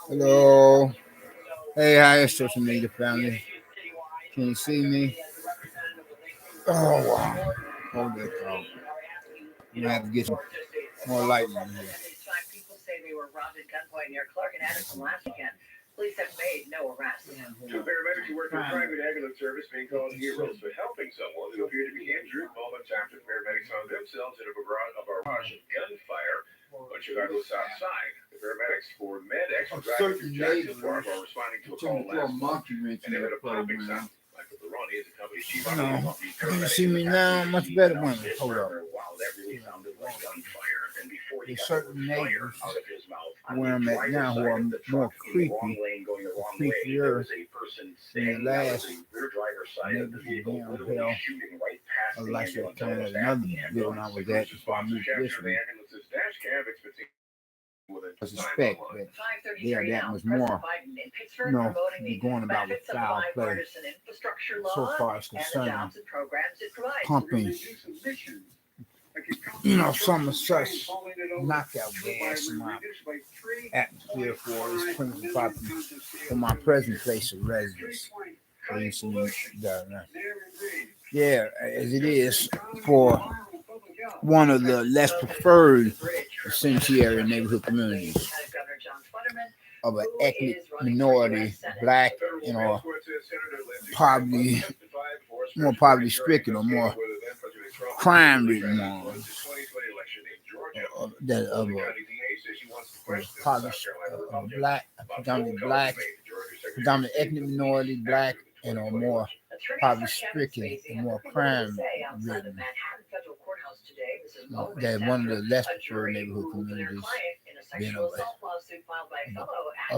Hello. Hey, hi, social media family. Can you see me? Oh, wow. Hold that thought. I'm going to have to get some more light in here. Two paramedics who work in private ambulance service being called heroes for helping someone who appeared to be injured moments after paramedics found themselves in a barrage of gunfire on Chicago's south side. The paramedics for MedX were driving through Jackson Park while responding to a call last month, and they heard a popping sound. Michael Perrone is the company's chief operating officer. Can you see me now? Much better one. Hold up. Wow, that really sounded like gunfire. And before he There's got certain the fire neighbors out of his mouth, where I'm at now who are more creepy, creepier than the last neighborhood down hell. I like to kind of another building I was at before I moved to this one. I suspect that they are that much more, be going about with foul play so far as concerning pumping, some of such knockout gas in my atmosphere for this principal property for my present place of residence. Yeah, as it is for one of the less preferred sanctuary neighborhood communities of an ethnic minority, black, poverty, more poverty stricken or more crime ridden ones that of a predominantly ethnic minority, black, and or more poverty stricken and more crime ridden. That one of the less preferred neighborhood communities being of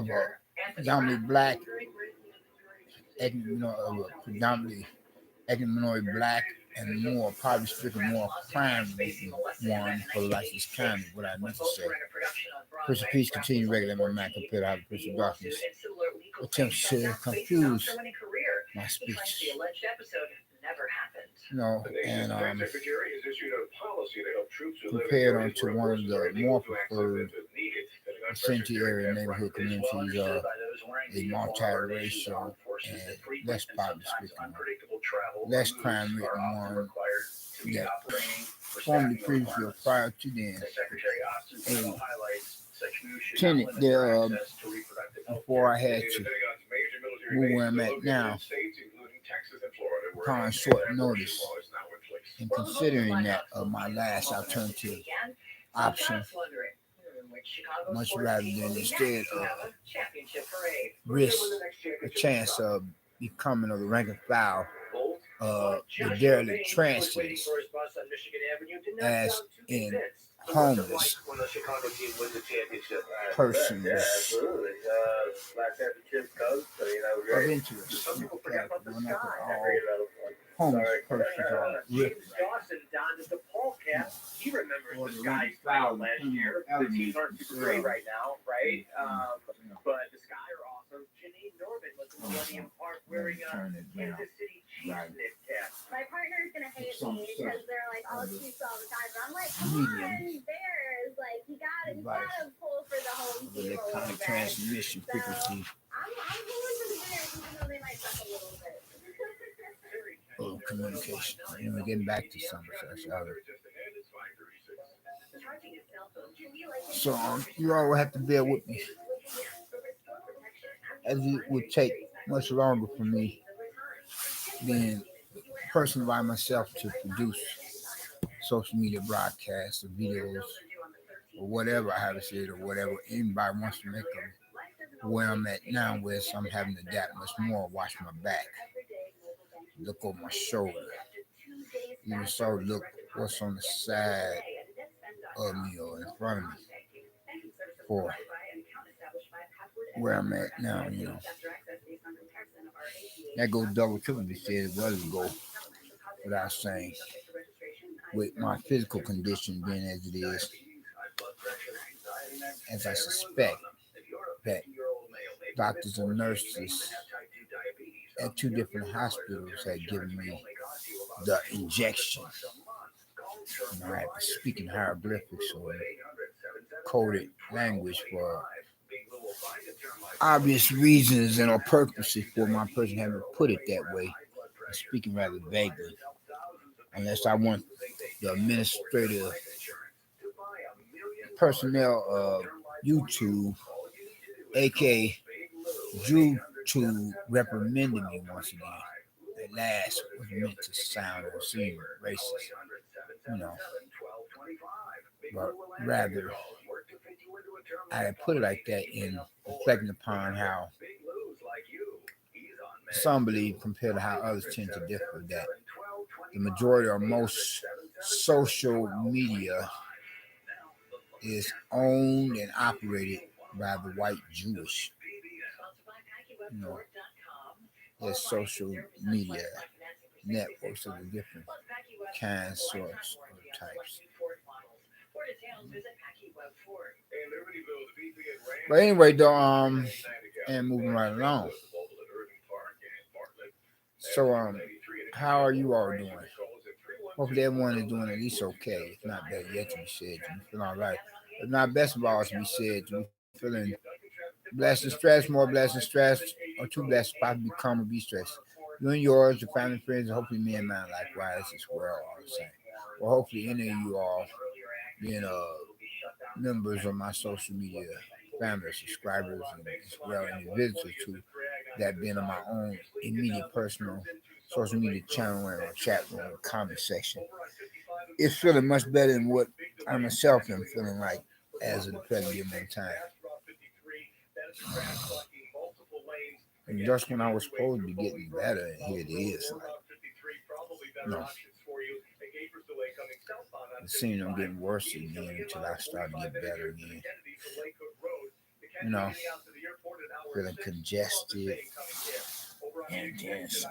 a predominantly black, predominantly ethnic minority black, and more poverty stricken, more crime ridden one for License County, what I meant to say. Prince of Peace continue regular my mind compared to how the Prince of Darkness attempts to confuse my speech. And compared onto one of the more preferred sanctuary neighborhood communities of a multiracial and less poverty stricken, less crime ridden one that formerly previously or prior to then a tenant there before I had to move where I'm at now upon short notice, and considering that my last alternative option, much rather than instead of risk a chance of becoming of the rank and file the derelict trances, as in homeless persons of interest. Homeless persons are with he remembers the Sky style last year. The teams aren't super great right now, right? But the Sky are awesome. Janine Norman was in the Millennium Park wearing a Kansas City Chiefs knit cap. My partner is gonna hate me because they're like all Chiefs all the time. But I'm like, come on, Bears! Like you gotta pull for the home team. Electronic transmission frequency. I'm pulling for the Bears, even though they might suck a little bit. Communication. We're getting back to some such other. So you all will have to bear with me, as it would take much longer for me than a person by myself to produce social media broadcasts or videos or whatever I have to say, or whatever anybody wants to make them. Where I'm at now, where I'm having to adapt much more, watch my back, look over my shoulder, even so look what's on the side of me or in front of me for where I'm at now, That goes double, triple to say as well as go without saying. With my physical condition being as it is, as I suspect that doctors and nurses at two different hospitals had given me the injection I have to speak in hieroglyphics or coded language for obvious reasons and on purposes for my person having put it that way, and speaking rather vaguely, unless I want the administrative personnel of YouTube, a.k.a. YouTube, reprimanded me once again. At last was meant to sound or seem racist, but rather I put it like that in reflecting upon how some believe compared to how others tend to differ, that the majority or most social media is owned and operated by the white Jewish. There's social media networks of the different kinds, sorts, or types. But anyway, though, and moving right along. So, how are you all doing? Hopefully everyone is doing at least okay. If not better yet to be said, to be feeling all right. If not best of all to be said, to be feeling blessed and stressed, more blessed and stressed, or too blessed to possibly become or be stressed. You and yours, your family, friends, and hopefully me and mine likewise as well, all the same. Well, hopefully any of you all being members of my social media family, subscribers, and as well any visitors to that being on my own immediate personal social media channel or chat room or comment section. It's feeling much better than what I myself am feeling like as of the present given time. And just when I was supposed to be getting better, and here it is. It seemed I'm getting worse again until I started to get better again. Feeling congested and dense.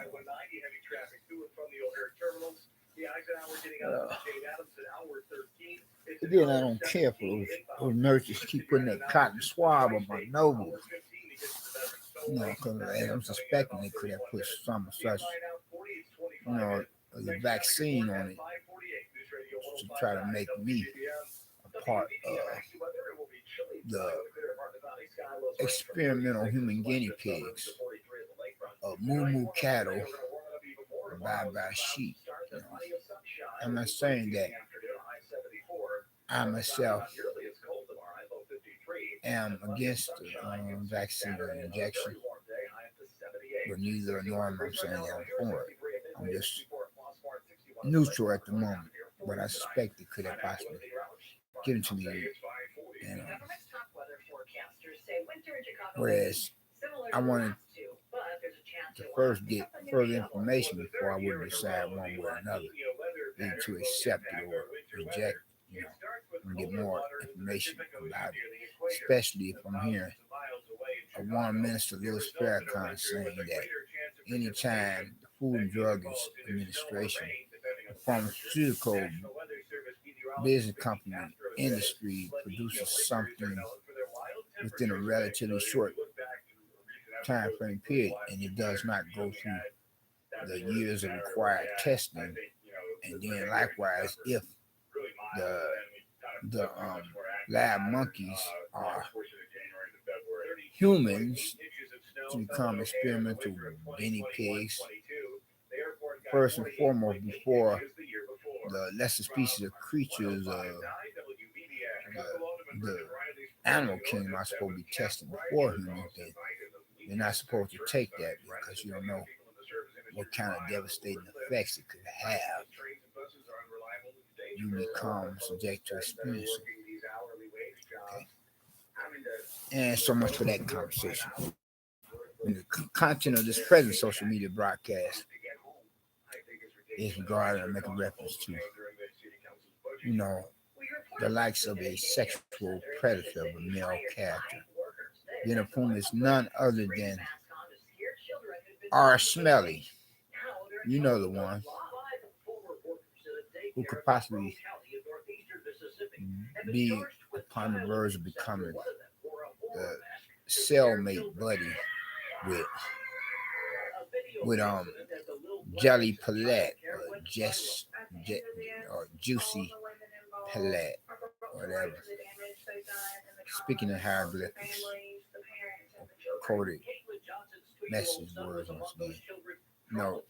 Then I don't care for those nurses keep putting that cotton swab on my nose. Because I'm suspecting they could have put some such, the vaccine on it to try to make me a part of the experimental human guinea pigs of moo cattle by sheep. I'm not saying that I myself am against the vaccine or injection, but neither nor am I saying that I'm for it. I'm just neutral at the moment, but I suspect it could have possibly given to me. Whereas I wanted to first get further information before I would decide one way or another, either to accept it or reject, and get more information about it, especially if I'm hearing one minister, Louis Farrakhan, saying that anytime the Food and Drug Administration, the pharmaceutical business company industry produces something within a relatively short time frame period, and it does not go through the years of required testing, and then likewise, if the lab monkeys are humans to become experimental guinea pigs, first and foremost, before the lesser species of creatures of the animal kingdom are supposed to be tested before humans, then you're not supposed to take that because you don't know what kind of devastating effects it could have. You become subject to experience. Okay. And so much for that conversation. And the content of this present social media broadcast is regarding or making reference to, the likes of a sexual predator of a male character, then of whom is none other than r-smelly. You know the one who could possibly be upon the verge of becoming the cellmate buddy with Jelly Palette or juicy palette, whatever. Speaking of hieroglyphics, coded message words once again. No,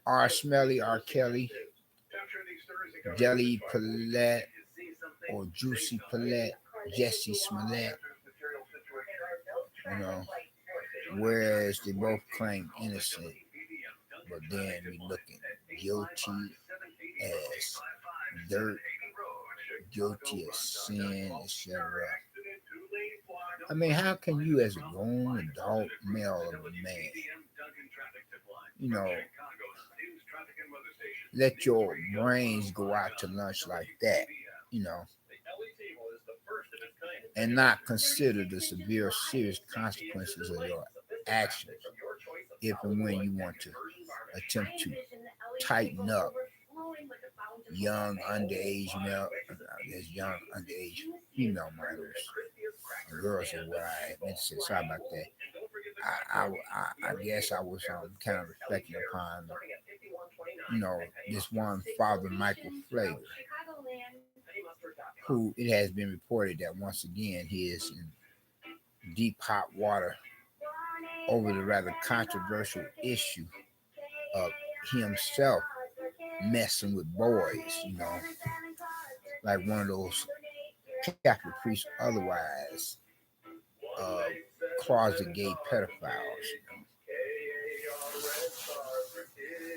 r-smelly, r-kelly, jelly palette, or juicy palette, Jesse Smollett, you know, whereas they both claim innocent, but then we looking guilty as dirt, guilty as sin, etc. I mean, how can you, as a grown adult male of a man, you know, let your brains go out to lunch like that, you know, and not consider the severe, serious consequences of your actions if and when you want to attempt to tighten up young underage male, there's young underage female minors, girls are what I meant to say. Sorry about that. I guess I was kind of reflecting upon, you know, this one father, Michael Flager, who it has been reported that once again he is in deep hot water over the rather controversial issue of himself messing with boys, you know, like one of those Catholic priests, otherwise closet gay pedophiles.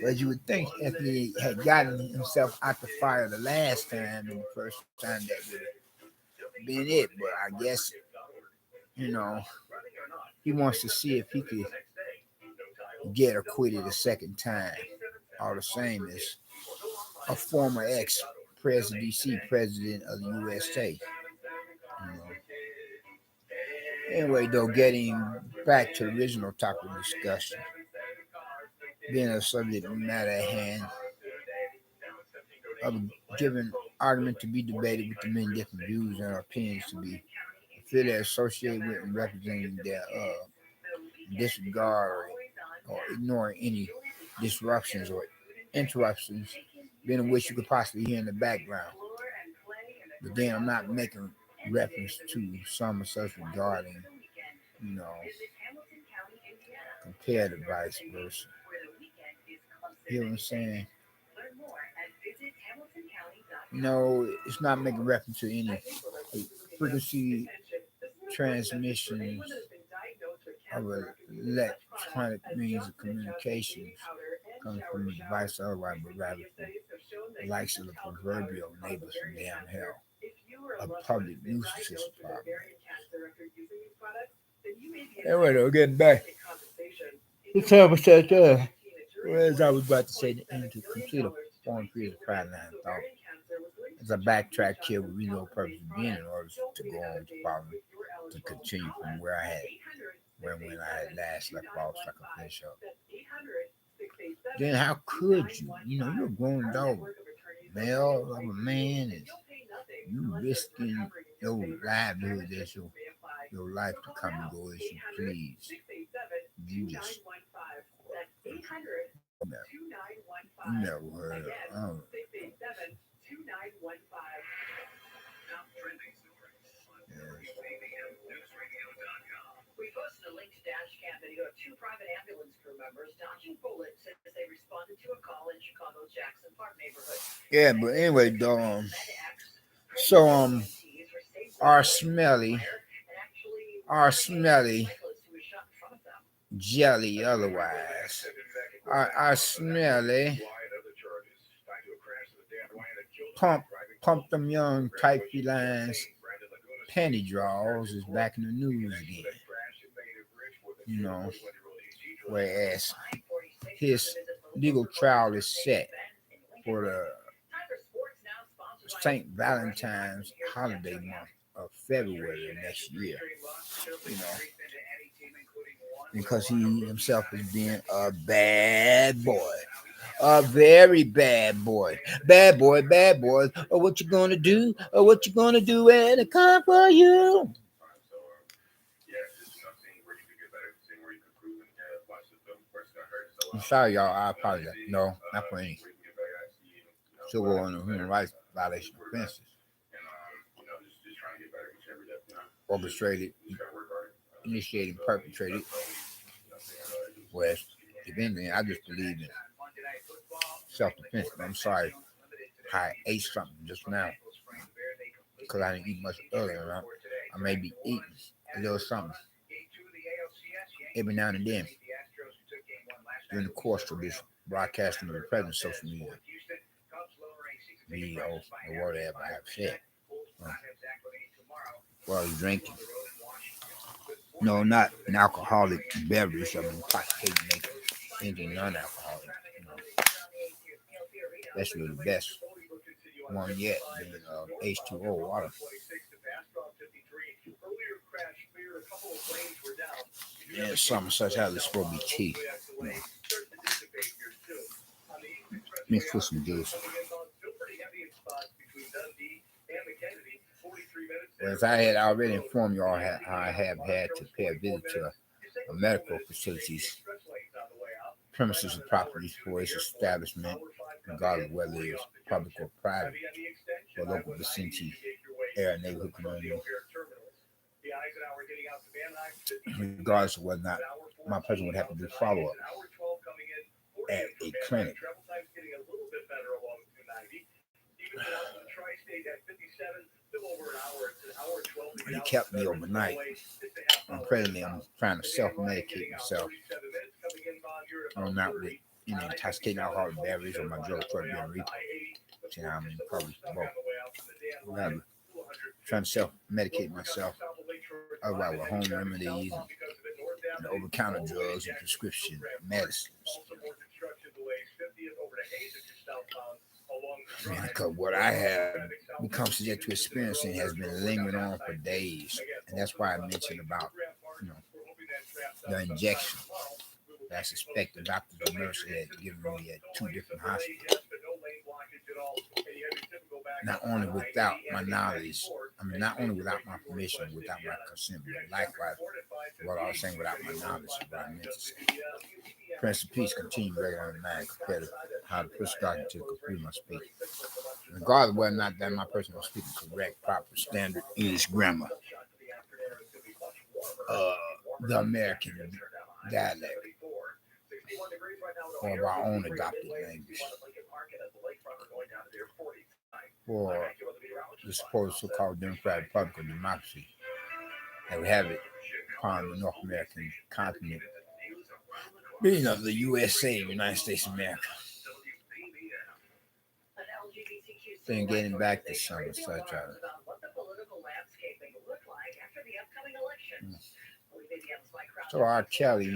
But you would think if he had gotten himself out the fire the last time and the first time, that would have been it. But I guess, you know, he wants to see if he could get acquitted a second time. All the same as a former ex-president of the USA. You know. Anyway, though, getting back to the original topic of discussion, being a subject matter at hand, of a given argument to be debated with the many different views and opinions to be affiliated, associated with, and representing their disregard or ignoring any disruptions or interruptions, being of which you could possibly hear in the background. But then I'm not making reference to some of such regarding, you know, compared to vice versa. You know what I'm saying? No, it's not making reference to any frequency transmissions of electronic means of communications coming from the device or otherwise, but rather from the likes of the proverbial neighbors from damn hell, a public nuisance department. Anyway, though, getting back. The time was set as I was about to say, and to complete a form period of pride line thought. As I backtrack here with no purpose of being in order to go on to follow, to continue from where I had, when I had last left off, so I could finish up. Then how could you? You know, you're a grown dog, male of a man, and you risking your livelihood as your life to come and go as you please. You just never heard of. Oh. We posted a linked dash cam video of two private ambulance crew members dodging bullets as they responded to a call in Chicago's Jackson Park neighborhood. Yeah, but anyway, though, so r-smelly, jelly, otherwise, r-smelly, pump them young tight felines panty draws is back in the news again. You know, whereas his legal trial is set for the St. Valentine's holiday month of February next year. You know, because he himself is being a bad boy. A very bad boy. Bad boy, bad boy. Oh, what you gonna do? Oh, what you gonna do when it come for you? I'm sorry, y'all. I apologize. No, not for any. So go on the human rights violation offenses, orchestrated, initiated, perpetrated. Whereas, if anything, I just believe in self-defense. I'm sorry, I ate something just now because I didn't eat much earlier. I may be eating a little something every now and then during the course of this broadcasting of the present social media, video, or whatever I have said. While you're drinking. No, not an alcoholic beverage. I'm intoxicating anything non-alcoholic. You know, that's really the best one yet. Being H2O water. Yeah, something such as it's supposed to be tea. You know. Mixed with some juice. As I had already informed you all, I have had to pay a visit to a medical facilities, premises and properties for its establishment, regardless of whether it's public or private, or local vicinity, area, neighborhood, community, regardless of whether or not my person would have to do follow-up at a clinic. And he kept me overnight. And presently, I'm trying to self-medicate myself. I'm not with any intoxicating alcoholic beverage or my drug for being repeat. I mean, probably both. Whatever. Trying to self-medicate myself. Otherwise, with home remedies and over-counter drugs and prescription medicines. Because what I have become subject to experiencing has been lingering on for days. And that's why I mentioned about, the injection that I suspect the doctors or nurses had given me at 2 different hospitals. Not only without my knowledge, not only without my permission, without my consent, but likewise, what I was saying without my knowledge of what I meant to say. Prince of Peace continue regular on 9 compared to how the person got into complete my speech. Regardless of whether or not that my person was speaking correct, proper, standard English grammar, the American dialect, or of our own adopted language, or the supposed so-called Democratic Republican democracy that we have it upon the North American continent, being of the USA, United States of America. Then getting back to some and such. So R. Kelly, he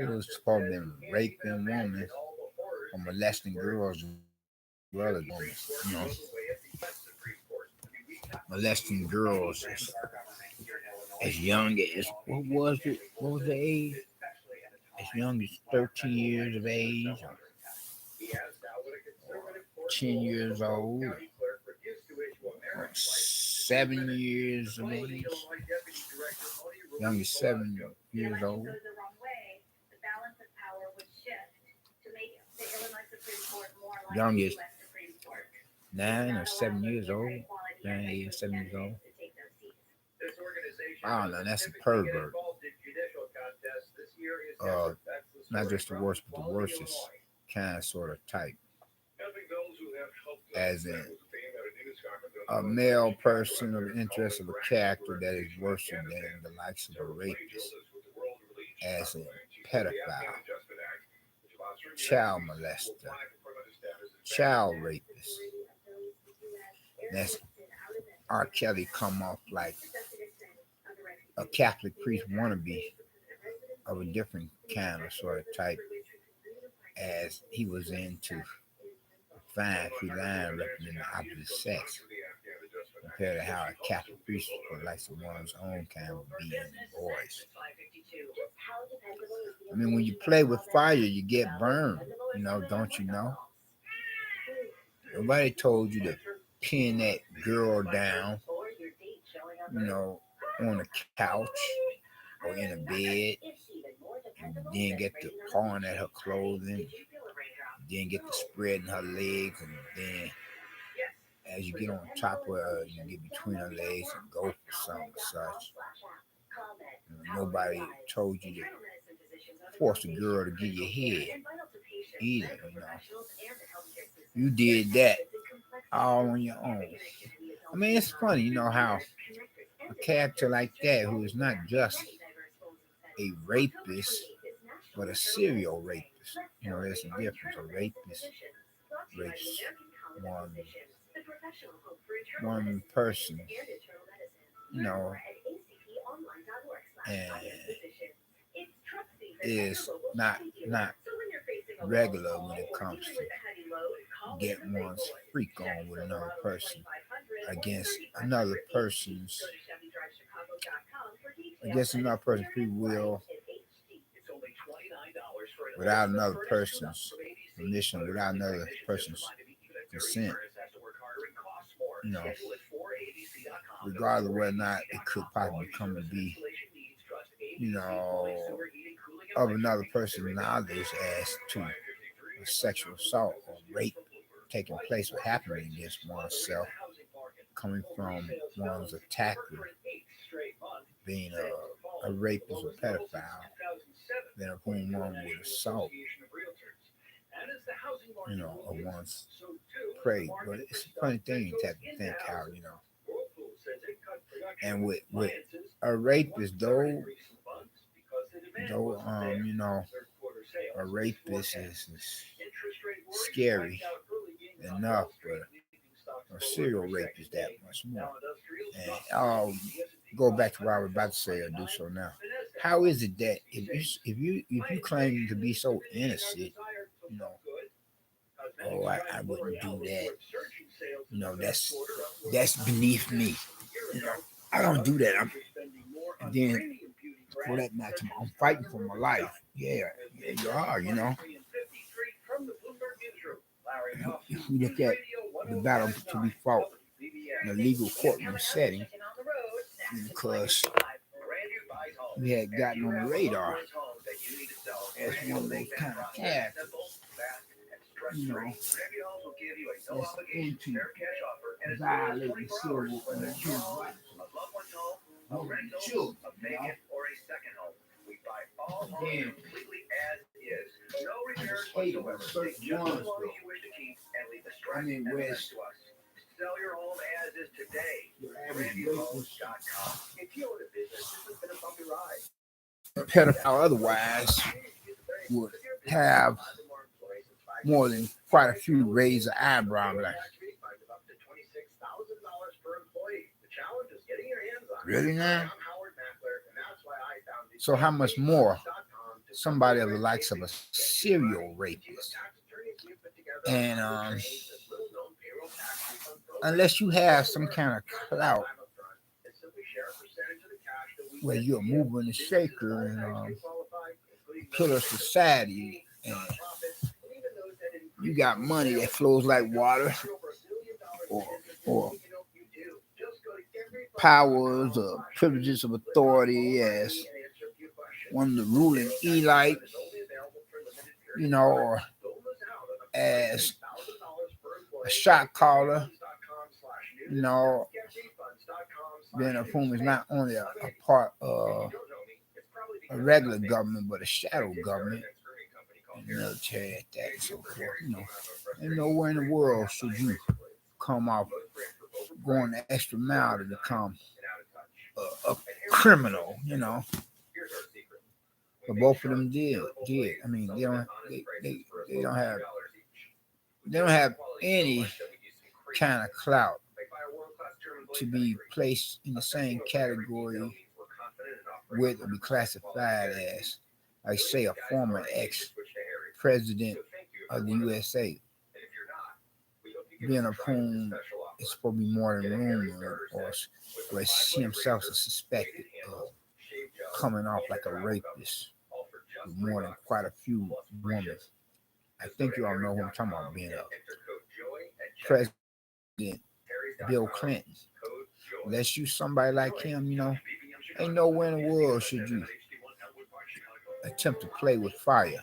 was supposed to be raping women or molesting girls as well as women, molesting girls as young as, what was the age? As young as 13 years of age, or 10 years old, or 7 years of age, young as 7 years old. Young as 9 or 7 years old, 9, 8, or 7 years old. I don't know, that's a pervert. Not just the worst, but the worstest kind, sort of type. As in a male person of interest of a character that is worse than the likes of a rapist, as a pedophile, child molester, child rapist. That's R. Kelly come off like a Catholic priest wannabe of a different kind of sort of type, as he was into fine feline representing the opposite sex, compared to how a Catholic priest would like someone's own kind would be in boys. I mean, when you play with fire, you get burned, don't you know? Nobody told you to pin that girl down, on a couch or in a bed, and then get to pawing at her clothing, then get to spreading her legs, and then as you get on top of her, you get between her legs and go for something such. Nobody told you to force a girl to give you head either. You did that all on your own. I mean, it's funny, how a character like that, who is not just a rapist, but a serial rapist. There's a difference. A rapist rapes one person, and is not regular when it comes to get one's freak on with another person against another person's free will, without another person's permission, without another person's consent. Regardless of whether or not it could possibly come to be, of another person knowledge as to a sexual assault or rape taking place or happening against oneself, coming from one's attacker being a rapist or pedophile, then of whom one would assault, of one's prey. But it's a funny thing you have to think how, and with a rapist, though, a rapist is scary enough, but a serial rape is that much more. And I'll go back to what I was about to say, or do so now. How is it that if you claim to be so innocent, I wouldn't do that. That's beneath me. I don't do that. And then for that matter, I'm fighting for my life. Yeah, you are. If we look at the battle to be fought in a legal courtroom setting, because we had gotten on the radar as one of those kind of characters, that's into violating civil and human rights. Children, Then, hate of certain ones, West. Sell your home as is today. Your average pedophile otherwise would have more than quite a few raised eyebrow. Like, really now? So how much more somebody of the likes of a serial rapist? And unless you have some kind of clout where you're a mover and a shaker and killer society, and you got money that flows like water, or powers or privileges of authority as one of the ruling elite, or as a shot caller, then of whom is not only a part of a regular government, but a shadow government, and military at that, and so forth. And nowhere in the world should you come off going the extra mile to become a criminal, But both of them did. I mean, they don't have any kind of clout to be placed in the same category with or be classified as, like, say, a former ex-president of the USA, being of whom it's supposed to be more than rumor, or where he himself is suspected of coming off like a rapist with more than quite a few women. I think you all know who I'm talking about, being a President Bill Clinton. Unless you somebody like him, ain't nowhere in the world should you attempt to play with fire,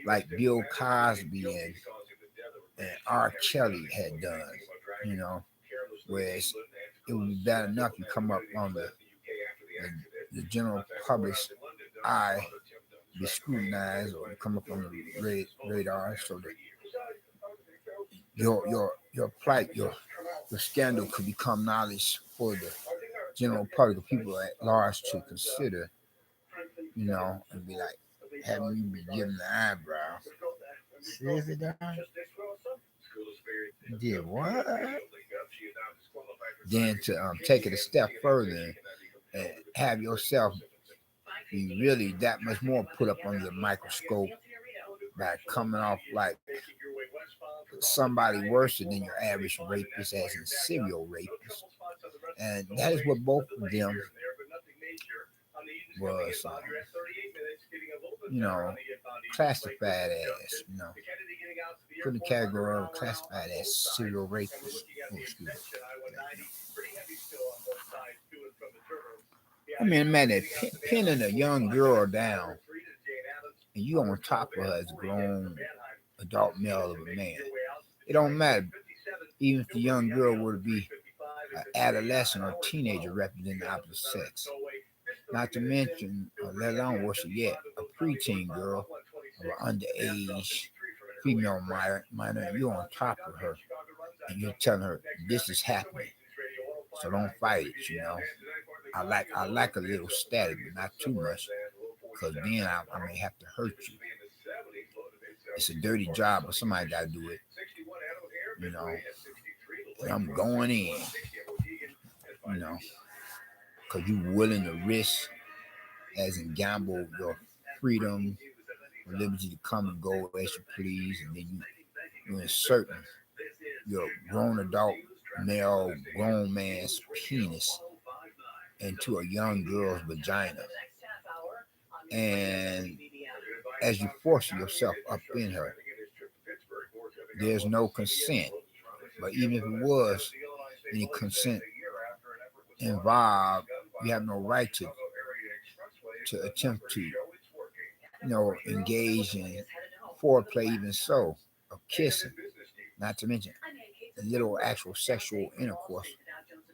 like Bill Cosby and R. Kelly had done, you know, whereas it would be bad enough you come up on the general public's eye, be scrutinized, or you come up on the radar, so that your plight, your scandal could become knowledge for the general public, of people at large to consider, you know, and be like, having you be given the eyebrow. Seriously, Don? Did what? Then to take it a step further and have yourself be really that much more put up under the microscope by coming off like somebody worse than your average rapist, as in serial rapist. And that is what both of them was, you know, classified as, you know, put in the category of classified as serial rapists. Oh, excuse me. I mean, man, that pinning a young girl down and you on top of her as a grown adult male of a man. It don't matter. Even if the young girl were to be an adolescent or teenager representing the opposite sex. Not to mention, or let alone worse yet, a preteen girl or underage female minor, you're on top of her and you're telling her this is happening. So don't fight it, you know. I like a little static, but not too much, because then I may have to hurt you. It's a dirty job, but somebody got to do it, you know. And I'm going in, you know, because you're willing to risk, as in gamble, your freedom, or liberty to come and go as you please, and then you're inserting your grown adult male grown man's penis into a young girl's vagina. And as you force yourself up in her, there's no consent. But even if it was any consent involved, you have no right to attempt to, you know, engage in foreplay, even so, of kissing, not to mention a little actual sexual intercourse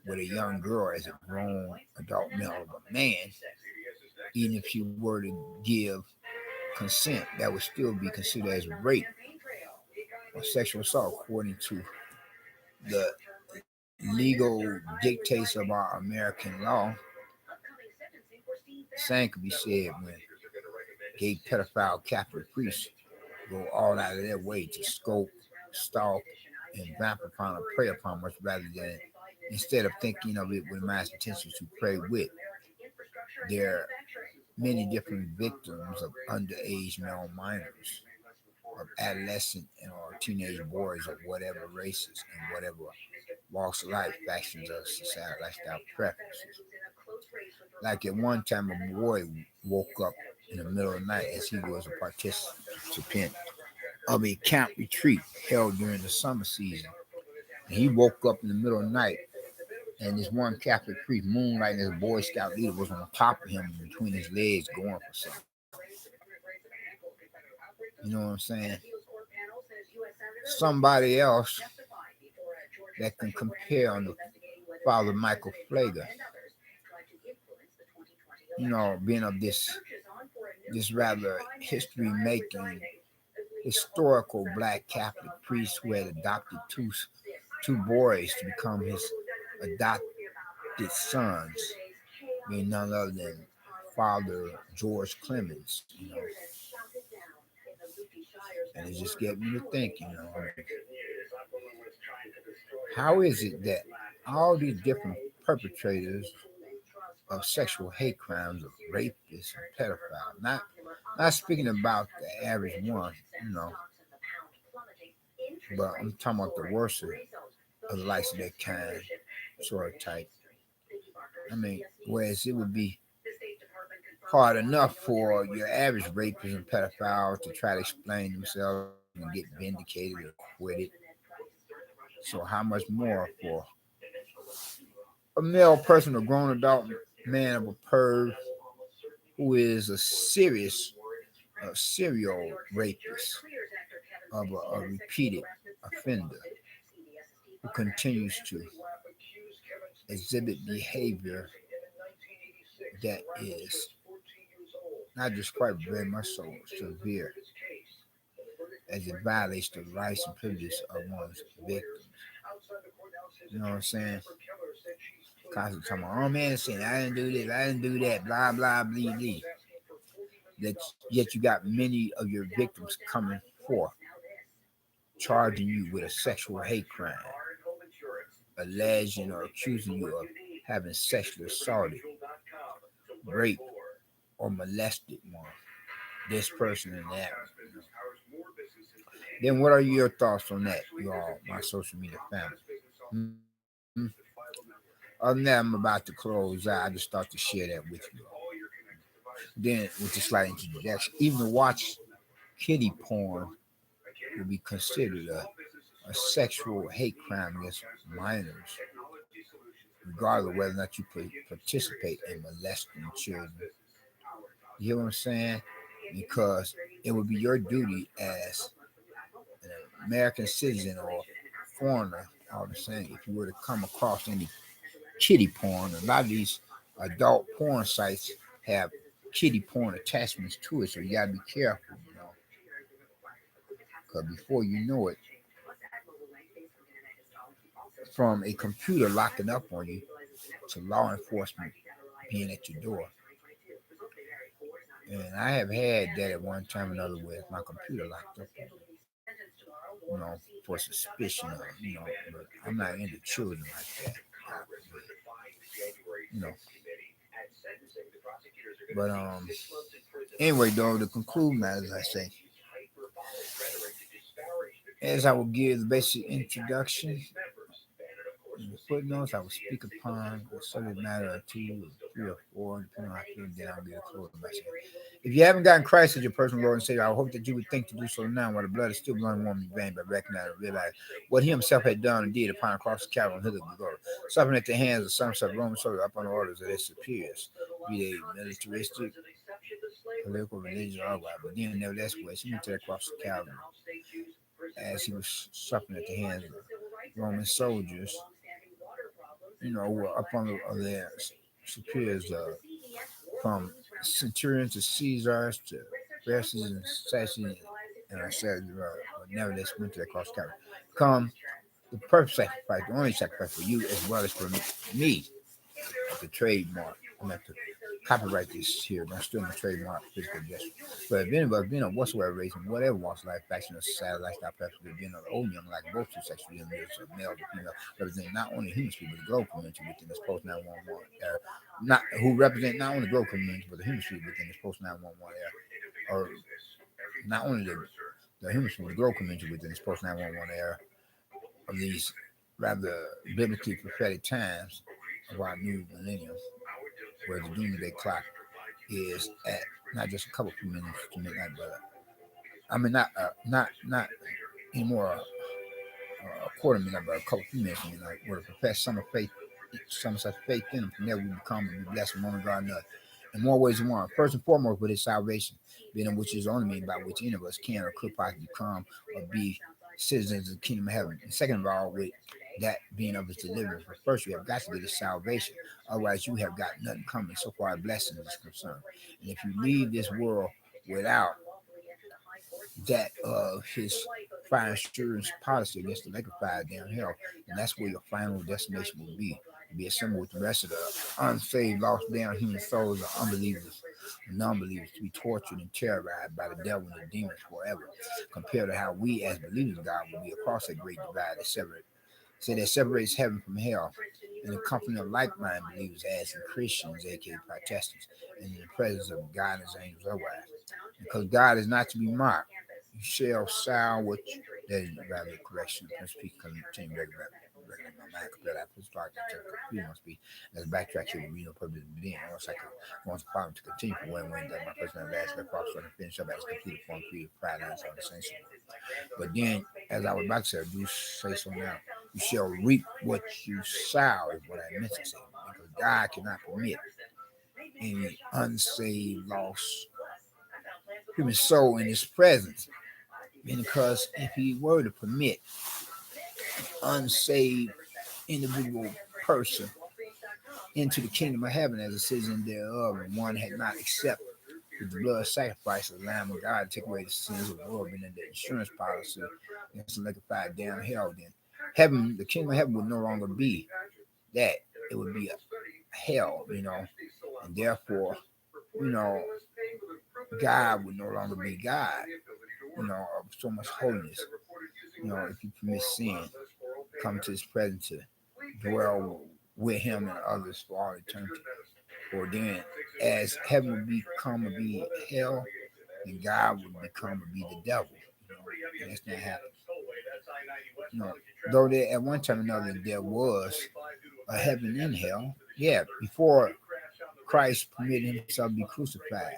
with a young girl as a grown adult male of a man. Even if you were to give consent, that would still be considered as rape or sexual assault according to the legal dictates of our American law. Same could be said when gay pedophile Catholic priests go all out of their way to scope, stalk, and vamp upon or prey upon us, rather than, instead of thinking of it with mass potential to prey with. There are many different victims of underage male minors, of adolescent and or teenage boys of whatever races and whatever walks of life, factions of society, lifestyle preferences. Like at one time, a boy woke up in the middle of the night as he was a participant of a camp retreat held during the summer season. And he woke up in the middle of the night, and this one Catholic priest, moonlighting as a Boy Scout leader, was on top of him between his legs going for something. You know what I'm saying? Somebody else that can compare on the Father Michael Flager, you know, being of this rather history making historical black Catholic priest who had adopted two boys to become his adopted sons, being none other than Father George Clemens, you know. And it just get me to think, you know, how is it that all these different perpetrators of sexual hate crimes, of rapists and pedophiles, not speaking about the average one, you know, but I'm talking about the worst of the likes of that kind, sort of type. I mean, whereas it would be hard enough for your average rapists and pedophiles to try to explain themselves and get vindicated or acquitted. So how much more for a male person, a grown adult man of a perv who is a serious a serial rapist, of a repeated offender who continues to exhibit behavior that is not just quite very much so severe as it violates the rights and privileges of one's victims. You know what I'm saying? Constantly talking about, oh man, saying I didn't do this, I didn't do that, blah blah blah blah. That yet you got many of your victims coming forth, charging you with a sexual hate crime, alleging or accusing you of having sexually assaulted, raped, or molested one, this person and that. You know. Then what are your thoughts on that, you all, my social media family? Hmm? Other than that, I'm about to close out. I just thought to share that with you all. Then, with the slight introduction, even to watch kitty porn will be considered a sexual hate crime against minors, regardless of whether or not you participate in molesting children. You hear what I'm saying? Because it would be your duty as an American citizen or foreigner, all the same, if you were to come across any kitty porn. A lot of these adult porn sites have kitty porn attachments to it, so you gotta be careful, you know, because before you know it, from a computer locking up on you to law enforcement being at your door. And I have had that at one time or another with my computer locked up on me, you know, for suspicion of, you know, but I'm not into children like that. You know. But anyway though, to conclude matters, I say, as I will give the basic introduction, in the footnotes, I will speak upon a subject matter or two, or three or four, depending on how I feel, then I'll get a close by saying, if you haven't gotten Christ as your personal Lord and Savior, I hope that you would think to do so now while the blood is still blowing warm in vain, but recognize and realize what he himself had done and did upon the cross of Calvary and hither to glory, suffering at the hands of some sort of Roman soldiers up on the orders of their superiors, be they militaristic, political, religious, or otherwise, but then nevertheless, he went to the cross of Calvary as he was suffering at the hands of Roman soldiers, you know, were up on their superiors, from centurions to Caesars to Pharisees and Sadducees, and I said, but nevertheless went to the cross Calvary. Come the perfect sacrifice, the only sacrifice for you as well as for me, the trademark. I'm going to copyright this here. Don't steal my trademark physical gesture. But if any of us, being of whatsoever race and whatever walks of life, fashion, or society, lifestyle, preference, being of the old young, like both two sexual individuals, male or female, represent not only human species, but the global community within this post 911 era. Not who represent not only the global community, but the human species within this post 911 era. Or not only the human species, but the global community within this post 911 era of these rather biblically prophetic times of our new millennium, where the doomsday clock is at not just a couple of minutes to midnight, but I mean not anymore a quarter minute, but a couple of minutes to midnight, where to profess some of faith, some such faith in him, from there we become and be blessed from one God another. In more ways than one. First and foremost, with his salvation, being in which is the only means by which any of us can or could possibly become or be citizens of the kingdom of heaven. And second of all, with that being of his deliverance. But first, you have got to get his salvation. Otherwise, you have got nothing coming so far as blessings is concerned. And if you leave this world without that of his fire insurance policy against the lake of fire down hell, and that's where your final destination will be assembled with the rest of the unsaved, lost down human souls of unbelievers and non-believers to be tortured and terrorized by the devil and the demons forever, compared to how we as believers of God will be across that great divide that separates heaven from hell, in the company of like-minded believers as in Christians, a.k.a. Protestants, and in the presence of God and his angels otherwise. Because God is not to be mocked. You shall sound what you, that is rather correction. I speak continue regular my mind compared to this talk that you must be as a backtrack here with no purpose to begin. Once I want the problem to continue from when that my first and last left off so I can finish up as complete form creative pride lines on the sensual. But then, as I was about to say, I do say so now. You shall reap what you sow, is what I meant to say. Because God cannot permit any unsaved, lost human soul in his presence. Because if he were to permit unsaved individual person into the kingdom of heaven as a citizen thereof, and one had not accepted the blood sacrifice of the Lamb of God to take away the sins of the world, being in the insurance policy against the liquefied damn hell, then heaven, the kingdom of heaven would no longer be that. It would be a hell, and therefore, you know, God would no longer be God, of so much holiness. If you permit sin, come to his presence to dwell with him and others for all eternity. Or then, as heaven would become to be hell, then God would become to be the devil. And that's not happening. Though there at one time or another there was a heaven and hell, yeah, before Christ permitted himself to be crucified.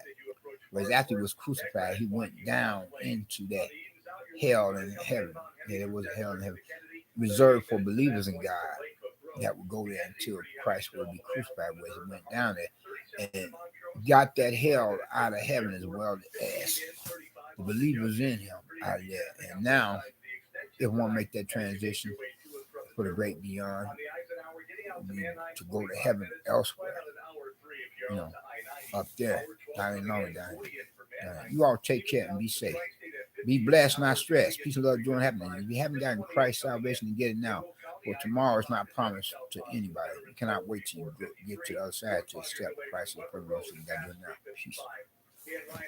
Whereas after he was crucified, he went down into that hell and heaven. Yeah, there was a hell and heaven reserved for believers in God that would go there until Christ would be crucified, where he went down there and got that hell out of heaven as well as the believers in him out of there. And now, if one make that transition for the great beyond, to go to heaven elsewhere, up there, not any longer down here. You all take care and be safe. Be blessed, not stressed. Peace and love, joy, and happiness. If you haven't gotten Christ's salvation, then get it now. For tomorrow is not promised to anybody. You cannot wait till you get to the other side to accept Christ as the perfect. You got to do it now. Peace.